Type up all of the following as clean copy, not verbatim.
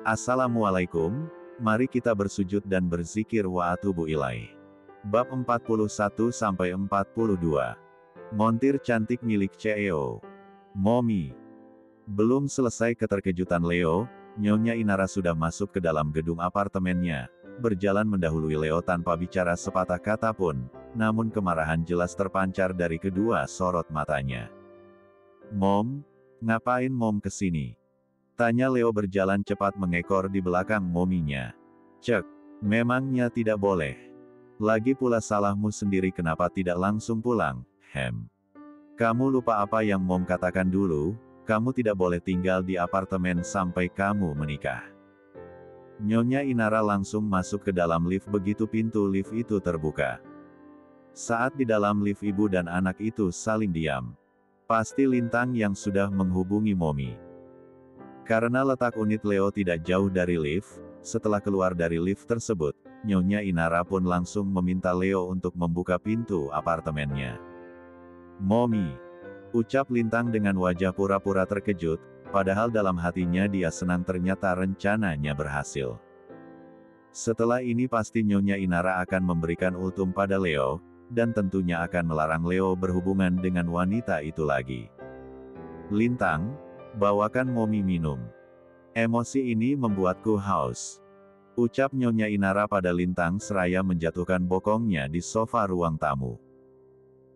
Assalamualaikum, mari kita bersujud dan berzikir wa atubu ilaih. Bab 41-42. Montir cantik milik CEO. Momi. Belum selesai keterkejutan Leo, Nyonya Inara sudah masuk ke dalam gedung apartemennya, berjalan mendahului Leo tanpa bicara sepatah kata pun, namun kemarahan jelas terpancar dari kedua sorot matanya. "Mom, ngapain Mom kesini?" tanya Leo berjalan cepat mengekor di belakang mominya. "Cek, memangnya tidak boleh. Lagi pula salahmu sendiri kenapa tidak langsung pulang, Hem. Kamu lupa apa yang Mom katakan dulu, kamu tidak boleh tinggal di apartemen sampai kamu menikah." Nyonya Inara langsung masuk ke dalam lift begitu pintu lift itu terbuka. Saat di dalam lift ibu dan anak itu saling diam. Pasti Lintang yang sudah menghubungi Momi. Karena letak unit Leo tidak jauh dari lift, setelah keluar dari lift tersebut, Nyonya Inara pun langsung meminta Leo untuk membuka pintu apartemennya. "Momi," ucap Lintang dengan wajah pura-pura terkejut, padahal dalam hatinya dia senang ternyata rencananya berhasil. Setelah ini pasti Nyonya Inara akan memberikan ultimatum pada Leo, dan tentunya akan melarang Leo berhubungan dengan wanita itu lagi. "Lintang, bawakan Momi minum. Emosi ini membuatku haus," ucap Nyonya Inara pada Lintang seraya menjatuhkan bokongnya di sofa ruang tamu.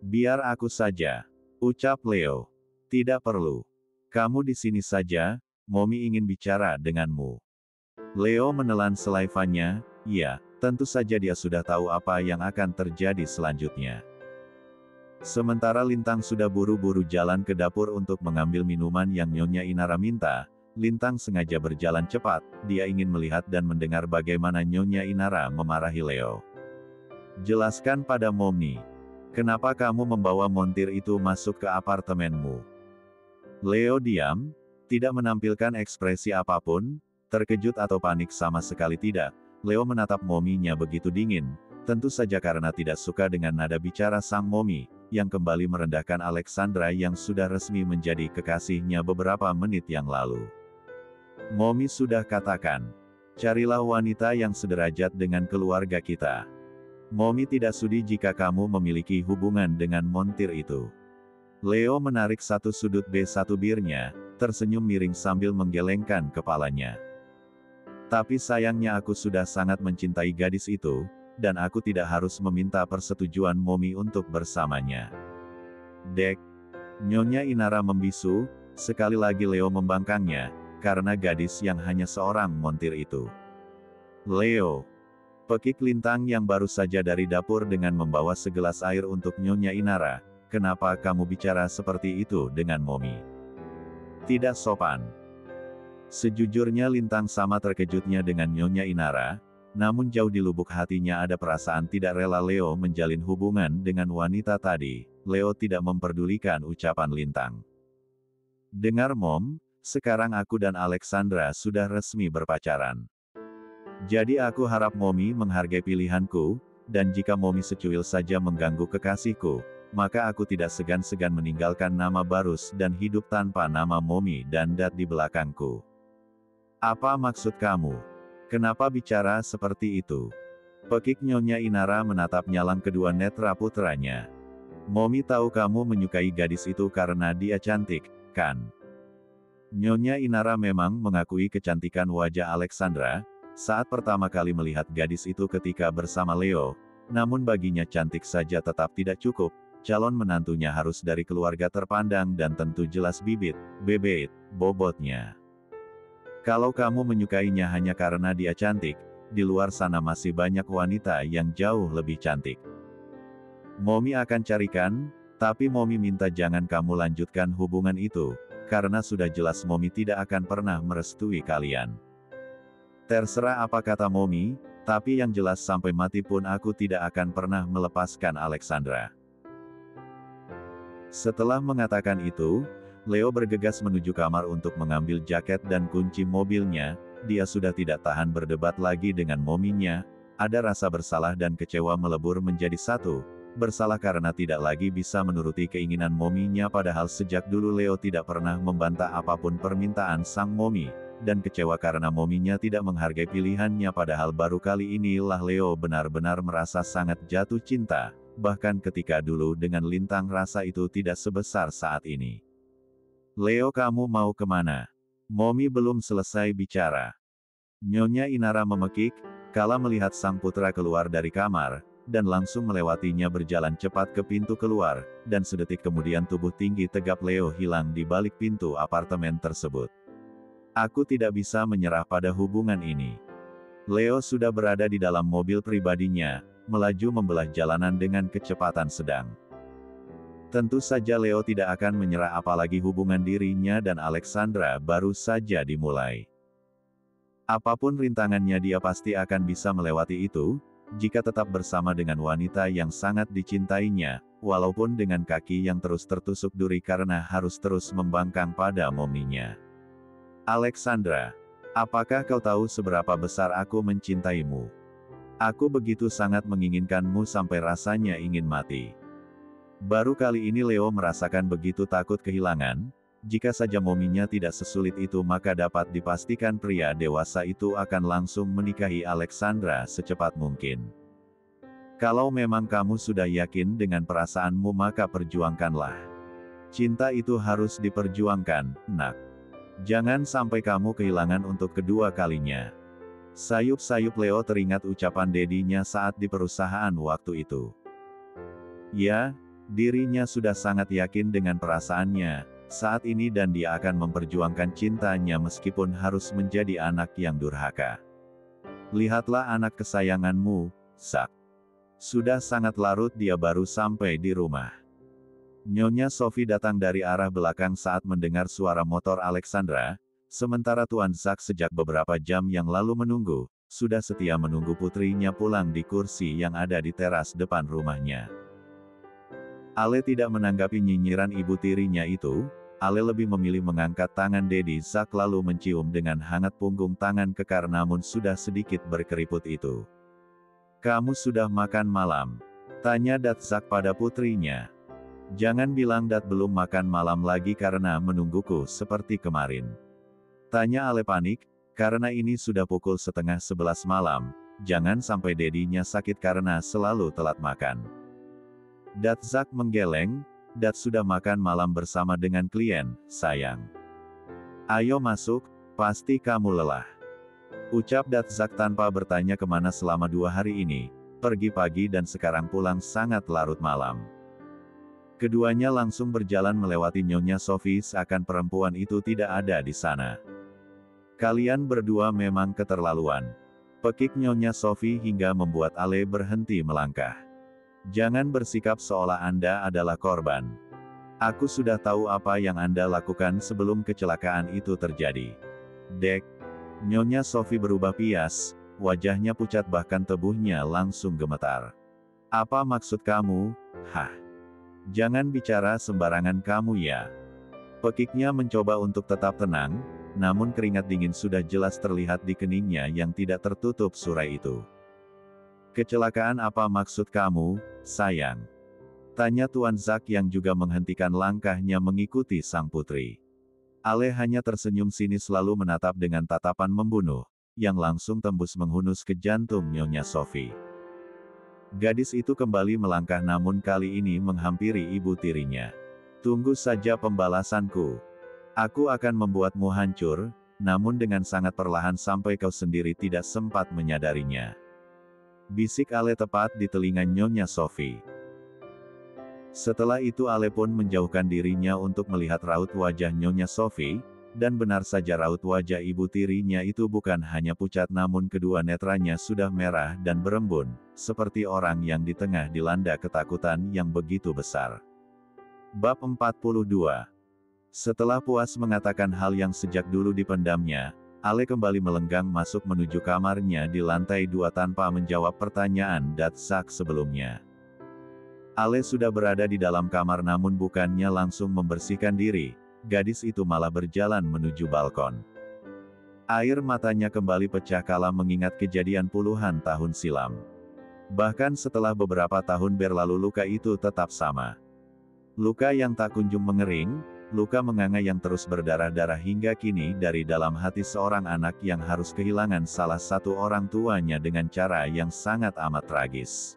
"Biar aku saja," ucap Leo. "Tidak perlu. Kamu di sini saja, Momi ingin bicara denganmu." Leo menelan selaivannya, iya, tentu saja dia sudah tahu apa yang akan terjadi selanjutnya. Sementara Lintang sudah buru-buru jalan ke dapur untuk mengambil minuman yang Nyonya Inara minta, Lintang sengaja berjalan cepat, dia ingin melihat dan mendengar bagaimana Nyonya Inara memarahi Leo. "Jelaskan pada Momi. Kenapa kamu membawa montir itu masuk ke apartemenmu?" Leo diam, tidak menampilkan ekspresi apapun, terkejut atau panik sama sekali tidak. Leo menatap mominya begitu dingin, tentu saja karena tidak suka dengan nada bicara sang momi, yang kembali merendahkan Alexandra yang sudah resmi menjadi kekasihnya beberapa menit yang lalu. "Momi sudah katakan, carilah wanita yang sederajat dengan keluarga kita. Momi tidak sudi jika kamu memiliki hubungan dengan montir itu." Leo menarik satu sudut B1 birnya, tersenyum miring sambil menggelengkan kepalanya. "Tapi sayangnya aku sudah sangat mencintai gadis itu, dan aku tidak harus meminta persetujuan Momi untuk bersamanya." "Dek." Nyonya Inara membisu, sekali lagi Leo membangkangnya, karena gadis yang hanya seorang montir itu. "Leo." Pekik Lintang yang baru saja dari dapur dengan membawa segelas air untuk Nyonya Inara, "Kenapa kamu bicara seperti itu dengan Momi? Tidak sopan." Sejujurnya Lintang sama terkejutnya dengan Nyonya Inara, namun jauh di lubuk hatinya ada perasaan tidak rela Leo menjalin hubungan dengan wanita tadi. Leo tidak memperdulikan ucapan Lintang. "Dengar Mom, sekarang aku dan Alexandra sudah resmi berpacaran. Jadi aku harap Momi menghargai pilihanku, dan jika Momi secuil saja mengganggu kekasihku, maka aku tidak segan-segan meninggalkan nama Barus dan hidup tanpa nama Momi dan Dad di belakangku." "Apa maksud kamu? Kenapa bicara seperti itu?" Pekik Nyonya Inara menatap nyalang kedua netra putranya. "Momi tahu kamu menyukai gadis itu karena dia cantik, kan?" Nyonya Inara memang mengakui kecantikan wajah Alexandra, saat pertama kali melihat gadis itu ketika bersama Leo, namun baginya cantik saja tetap tidak cukup, calon menantunya harus dari keluarga terpandang dan tentu jelas bebet, bobotnya. "Kalau kamu menyukainya hanya karena dia cantik, di luar sana masih banyak wanita yang jauh lebih cantik. Momi akan carikan, tapi Momi minta jangan kamu lanjutkan hubungan itu, karena sudah jelas Momi tidak akan pernah merestui kalian." "Terserah apa kata Momi, tapi yang jelas sampai mati pun aku tidak akan pernah melepaskan Alexandra." Setelah mengatakan itu, Leo bergegas menuju kamar untuk mengambil jaket dan kunci mobilnya. Dia sudah tidak tahan berdebat lagi dengan mominya. Ada rasa bersalah dan kecewa melebur menjadi satu. Bersalah karena tidak lagi bisa menuruti keinginan mominya padahal sejak dulu Leo tidak pernah membantah apapun permintaan sang momi. dan kecewa karena mominya tidak menghargai pilihannya padahal baru kali inilah Leo benar-benar merasa sangat jatuh cinta, bahkan ketika dulu dengan Lintang rasa itu tidak sebesar saat ini. Leo kamu mau kemana? Momi belum selesai bicara. Nyonya Inara memekik, kala melihat sang putra keluar dari kamar, dan langsung melewatinya berjalan cepat ke pintu keluar, dan sedetik kemudian tubuh tinggi tegap Leo hilang di balik pintu apartemen tersebut. Aku tidak bisa menyerah pada hubungan ini. Leo sudah berada di dalam mobil pribadinya, melaju membelah jalanan dengan kecepatan sedang. Tentu saja Leo tidak akan menyerah apalagi hubungan dirinya dan Alexandra baru saja dimulai. Apapun rintangannya dia pasti akan bisa melewati itu, jika tetap bersama dengan wanita yang sangat dicintainya, walaupun dengan kaki yang terus tertusuk duri karena harus terus membangkang pada mominya. Alexandra, apakah kau tahu seberapa besar aku mencintaimu? Aku begitu sangat menginginkanmu sampai rasanya ingin mati. Baru kali ini Leo merasakan begitu takut kehilangan, jika saja mominya tidak sesulit itu maka dapat dipastikan pria dewasa itu akan langsung menikahi Alexandra secepat mungkin. Kalau memang kamu sudah yakin dengan perasaanmu maka perjuangkanlah. Cinta itu harus diperjuangkan, nak. Jangan sampai kamu kehilangan untuk kedua kalinya. Sayup-sayup Leo teringat ucapan dedinya saat di perusahaan waktu itu. Ya, dirinya sudah sangat yakin dengan perasaannya, saat ini dan dia akan memperjuangkan cintanya meskipun harus menjadi anak yang durhaka. Lihatlah anak kesayanganmu, Zack. Sudah sangat larut dia baru sampai di rumah. Nyonya Sophie datang dari arah belakang saat mendengar suara motor Alexandra, sementara Tuan Zack sejak beberapa jam yang lalu menunggu, sudah setia menunggu putrinya pulang di kursi yang ada di teras depan rumahnya. Ale tidak menanggapi nyinyiran ibu tirinya itu, Ale lebih memilih mengangkat tangan Dedi Zack lalu mencium dengan hangat punggung tangan kekar namun sudah sedikit berkeriput itu. Kamu sudah makan malam? Tanya Dat Zack pada putrinya. Jangan bilang Dat belum makan malam lagi karena menungguku seperti kemarin. Tanya Ale panik, karena ini sudah pukul 10:30 malam, jangan sampai dedinya sakit karena selalu telat makan. Dat Zack menggeleng, Dat sudah makan malam bersama dengan klien, sayang. Ayo masuk, pasti kamu lelah. Ucap Dat Zack tanpa bertanya kemana selama 2 hari ini, pergi pagi dan sekarang pulang sangat larut malam. Keduanya langsung berjalan melewati Nyonya Sophie seakan perempuan itu tidak ada di sana. Kalian berdua memang keterlaluan. Pekik Nyonya Sophie hingga membuat Ale berhenti melangkah. Jangan bersikap seolah Anda adalah korban. Aku sudah tahu apa yang Anda lakukan sebelum kecelakaan itu terjadi. Dek. Nyonya Sophie berubah pias, wajahnya pucat bahkan tubuhnya langsung gemetar. Apa maksud kamu? Hah? Jangan bicara sembarangan kamu ya. Pekiknya mencoba untuk tetap tenang, namun keringat dingin sudah jelas terlihat di keningnya yang tidak tertutup surai itu. Kecelakaan apa maksud kamu, sayang? Tanya Tuan Zack yang juga menghentikan langkahnya mengikuti sang putri. Ale hanya tersenyum sinis lalu menatap dengan tatapan membunuh, yang langsung tembus menghunus ke jantung Nyonya Sophie. Gadis itu kembali melangkah namun kali ini menghampiri ibu tirinya. Tunggu saja pembalasanku. Aku akan membuatmu hancur, namun dengan sangat perlahan sampai kau sendiri tidak sempat menyadarinya. Bisik Ale tepat di telinga Nyonya Sophie. Setelah itu Ale pun menjauhkan dirinya untuk melihat raut wajah Nyonya Sophie, dan benar saja raut wajah ibu tirinya itu bukan hanya pucat namun kedua netranya sudah merah dan berembun, seperti orang yang di tengah dilanda ketakutan yang begitu besar. Bab 42. Setelah puas mengatakan hal yang sejak dulu dipendamnya, Ale kembali melenggang masuk menuju kamarnya di lantai 2 tanpa menjawab pertanyaan Dat Zack sebelumnya. Ale sudah berada di dalam kamar namun bukannya langsung membersihkan diri, gadis itu malah berjalan menuju balkon. Air matanya kembali pecah kala mengingat kejadian puluhan tahun silam. Bahkan setelah beberapa tahun berlalu luka itu tetap sama. Luka yang tak kunjung mengering, luka menganga yang terus berdarah-darah hingga kini dari dalam hati seorang anak yang harus kehilangan salah satu orang tuanya dengan cara yang sangat amat tragis.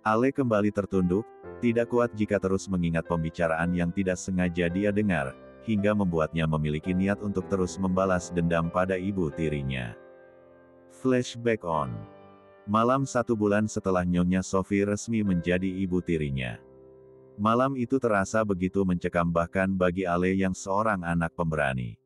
Ale kembali tertunduk, tidak kuat jika terus mengingat pembicaraan yang tidak sengaja dia dengar, hingga membuatnya memiliki niat untuk terus membalas dendam pada ibu tirinya. Flashback on. Malam 1 bulan setelah Nyonya Sophie resmi menjadi ibu tirinya. Malam itu terasa begitu mencekam bahkan bagi Ale yang seorang anak pemberani.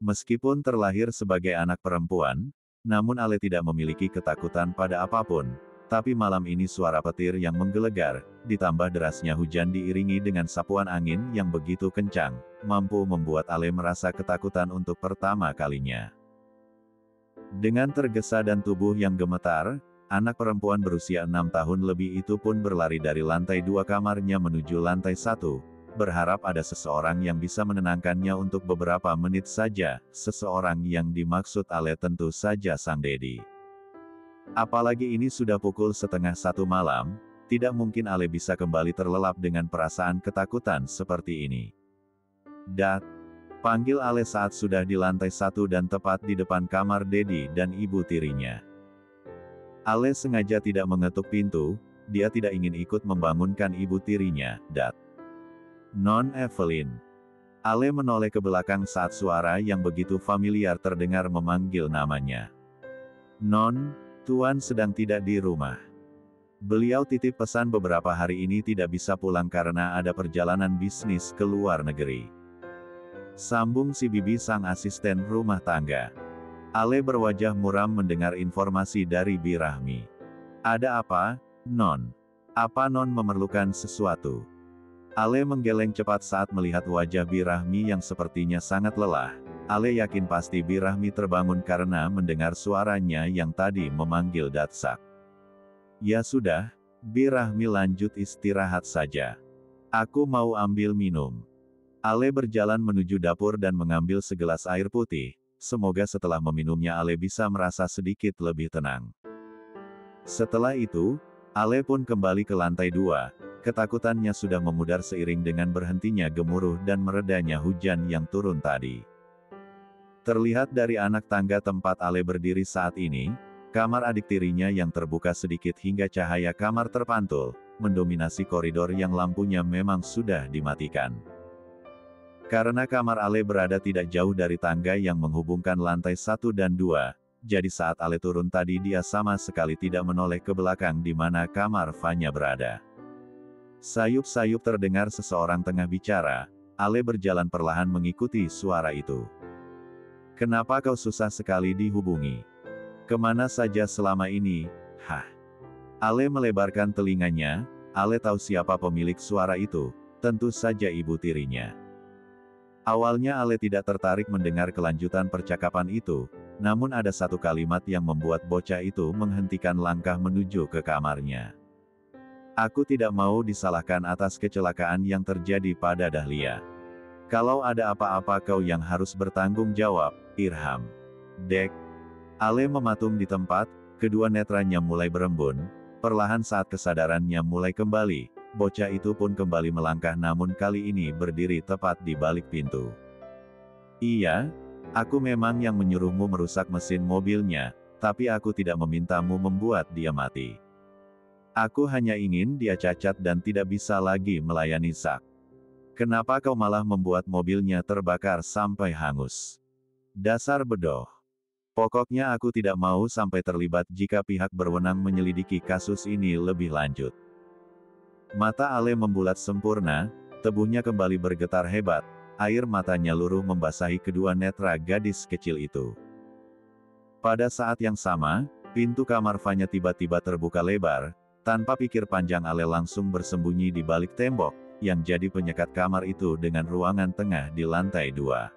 Meskipun terlahir sebagai anak perempuan, namun Ale tidak memiliki ketakutan pada apapun. Tapi malam ini suara petir yang menggelegar, ditambah derasnya hujan diiringi dengan sapuan angin yang begitu kencang, mampu membuat Ale merasa ketakutan untuk pertama kalinya. Dengan tergesa dan tubuh yang gemetar, anak perempuan berusia 6 tahun lebih itu pun berlari dari lantai 2 kamarnya menuju lantai 1, berharap ada seseorang yang bisa menenangkannya untuk beberapa menit saja. Seseorang yang dimaksud Ale tentu saja sang Dedi. Apalagi ini sudah pukul 12:30 malam, tidak mungkin Ale bisa kembali terlelap dengan perasaan ketakutan seperti ini. "Dad," panggil Ale saat sudah di lantai 1 dan tepat di depan kamar Dedi dan ibu tirinya. Ale sengaja tidak mengetuk pintu, dia tidak ingin ikut membangunkan ibu tirinya. "Dad." "Non Evelyn." Ale menoleh ke belakang saat suara yang begitu familiar terdengar memanggil namanya. "Non, Tuan sedang tidak di rumah. Beliau titip pesan beberapa hari ini tidak bisa pulang karena ada perjalanan bisnis ke luar negeri," sambung si bibi sang asisten rumah tangga. Ale berwajah muram mendengar informasi dari Bi Rahmi. "Ada apa, Non? Apa Non memerlukan sesuatu?" Ale menggeleng cepat saat melihat wajah Bi Rahmi yang sepertinya sangat lelah. Ale yakin pasti Bi Rahmi terbangun karena mendengar suaranya yang tadi memanggil Datsak. "Ya sudah, Bi Rahmi lanjut istirahat saja. Aku mau ambil minum." Ale berjalan menuju dapur dan mengambil segelas air putih. Semoga setelah meminumnya Ale bisa merasa sedikit lebih tenang. Setelah itu, Ale pun kembali ke lantai 2. Ketakutannya sudah memudar seiring dengan berhentinya gemuruh dan meredanya hujan yang turun tadi. Terlihat dari anak tangga tempat Ale berdiri saat ini, kamar adik tirinya yang terbuka sedikit hingga cahaya kamar terpantul, mendominasi koridor yang lampunya memang sudah dimatikan. Karena kamar Ale berada tidak jauh dari tangga yang menghubungkan lantai 1 dan 2, jadi saat Ale turun tadi dia sama sekali tidak menoleh ke belakang di mana kamar Fanya berada. Sayup-sayup terdengar seseorang tengah bicara, Ale berjalan perlahan mengikuti suara itu. "Kenapa kau susah sekali dihubungi? Kemana saja selama ini?" "Hah?" Ale melebarkan telinganya, Ale tahu siapa pemilik suara itu, tentu saja ibu tirinya. Awalnya Ale tidak tertarik mendengar kelanjutan percakapan itu, namun ada satu kalimat yang membuat bocah itu menghentikan langkah menuju ke kamarnya. "Aku tidak mau disalahkan atas kecelakaan yang terjadi pada Dahlia. Kalau ada apa-apa kau yang harus bertanggung jawab, Irham." "Dek." Ale mematung di tempat, kedua netranya mulai berembun, perlahan saat kesadarannya mulai kembali, bocah itu pun kembali melangkah namun kali ini berdiri tepat di balik pintu. "Iya, aku memang yang menyuruhmu merusak mesin mobilnya, tapi aku tidak memintamu membuat dia mati. Aku hanya ingin dia cacat dan tidak bisa lagi melayani Zack. Kenapa kau malah membuat mobilnya terbakar sampai hangus? Dasar bedoh. Pokoknya aku tidak mau sampai terlibat jika pihak berwenang menyelidiki kasus ini lebih lanjut." Mata Ale membulat sempurna, tubuhnya kembali bergetar hebat, air matanya luruh membasahi kedua netra gadis kecil itu. Pada saat yang sama, pintu kamar Fanya tiba-tiba terbuka lebar, tanpa pikir panjang Ale langsung bersembunyi di balik tembok, yang jadi penyekat kamar itu dengan ruangan tengah di lantai 2.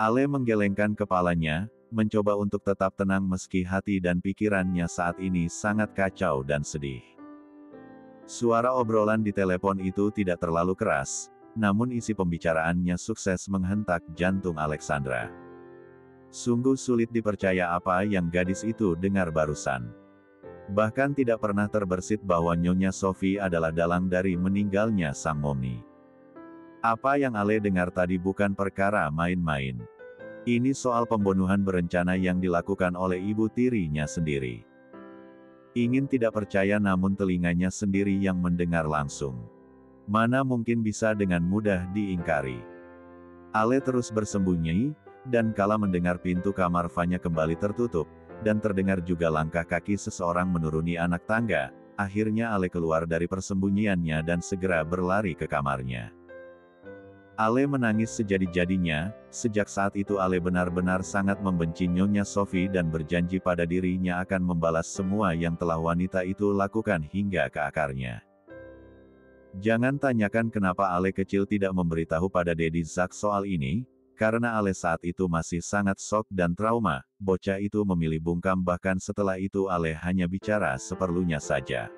Ale menggelengkan kepalanya, mencoba untuk tetap tenang meski hati dan pikirannya saat ini sangat kacau dan sedih. Suara obrolan di telepon itu tidak terlalu keras, namun isi pembicaraannya sukses menghentak jantung Alexandra. Sungguh sulit dipercaya apa yang gadis itu dengar barusan. Bahkan tidak pernah terbersit bahwa Nyonya Sophie adalah dalang dari meninggalnya sang Momni. Apa yang Ale dengar tadi bukan perkara main-main. Ini soal pembunuhan berencana yang dilakukan oleh ibu tirinya sendiri. Ingin tidak percaya namun telinganya sendiri yang mendengar langsung. Mana mungkin bisa dengan mudah diingkari. Ale terus bersembunyi, dan kala mendengar pintu kamar Fanya kembali tertutup, dan terdengar juga langkah kaki seseorang menuruni anak tangga, akhirnya Ale keluar dari persembunyiannya dan segera berlari ke kamarnya. Ale menangis sejadi-jadinya, sejak saat itu Ale benar-benar sangat membenci Nyonya Sophie dan berjanji pada dirinya akan membalas semua yang telah wanita itu lakukan hingga ke akarnya. Jangan tanyakan kenapa Ale kecil tidak memberitahu pada Dedi Zack soal ini, karena Ale saat itu masih sangat shock dan trauma, bocah itu memilih bungkam bahkan setelah itu Ale hanya bicara seperlunya saja.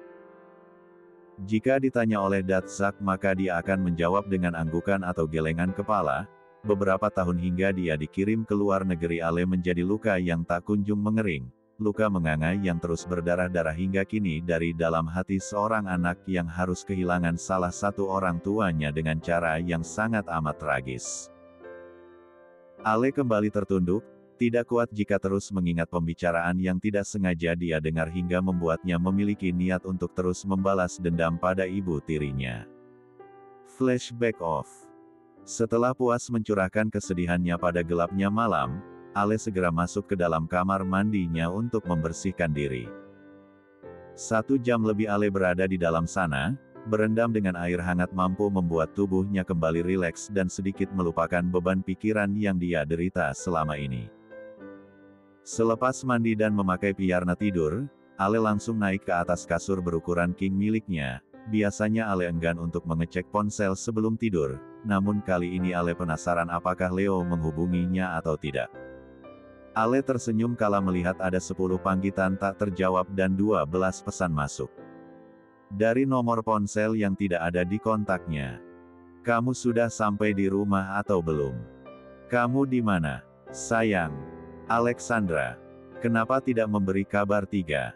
Jika ditanya oleh Dat Zack maka dia akan menjawab dengan anggukan atau gelengan kepala. Beberapa tahun hingga dia dikirim ke luar negeri Ale menjadi luka yang tak kunjung mengering, luka menganga yang terus berdarah-darah hingga kini dari dalam hati seorang anak yang harus kehilangan salah satu orang tuanya dengan cara yang sangat amat tragis. Ale kembali tertunduk, tidak kuat jika terus mengingat pembicaraan yang tidak sengaja dia dengar hingga membuatnya memiliki niat untuk terus membalas dendam pada ibu tirinya. Flashback off. Setelah puas mencurahkan kesedihannya pada gelapnya malam, Ale segera masuk ke dalam kamar mandinya untuk membersihkan diri. 1 jam lebih Ale berada di dalam sana, berendam dengan air hangat mampu membuat tubuhnya kembali rileks dan sedikit melupakan beban pikiran yang dia derita selama ini. Selepas mandi dan memakai piyarna tidur, Ale langsung naik ke atas kasur berukuran king miliknya. Biasanya Ale enggan untuk mengecek ponsel sebelum tidur, namun kali ini Ale penasaran apakah Leo menghubunginya atau tidak. Ale tersenyum kala melihat ada 10 panggilan tak terjawab dan 12 pesan masuk. Dari nomor ponsel yang tidak ada di kontaknya. Kamu sudah sampai di rumah atau belum? Kamu di mana? Sayang. Alexandra. Kenapa tidak memberi kabar 3?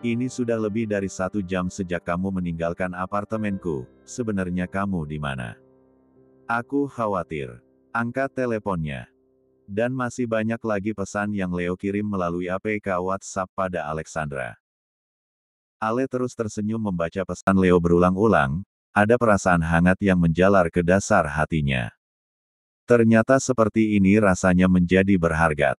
Ini sudah lebih dari 1 jam sejak kamu meninggalkan apartemenku, sebenarnya kamu di mana? Aku khawatir. Angkat teleponnya. Dan masih banyak lagi pesan yang Leo kirim melalui APK WhatsApp pada Alexandra. Ale terus tersenyum membaca pesan Leo berulang-ulang, ada perasaan hangat yang menjalar ke dasar hatinya. Ternyata seperti ini rasanya menjadi berharga.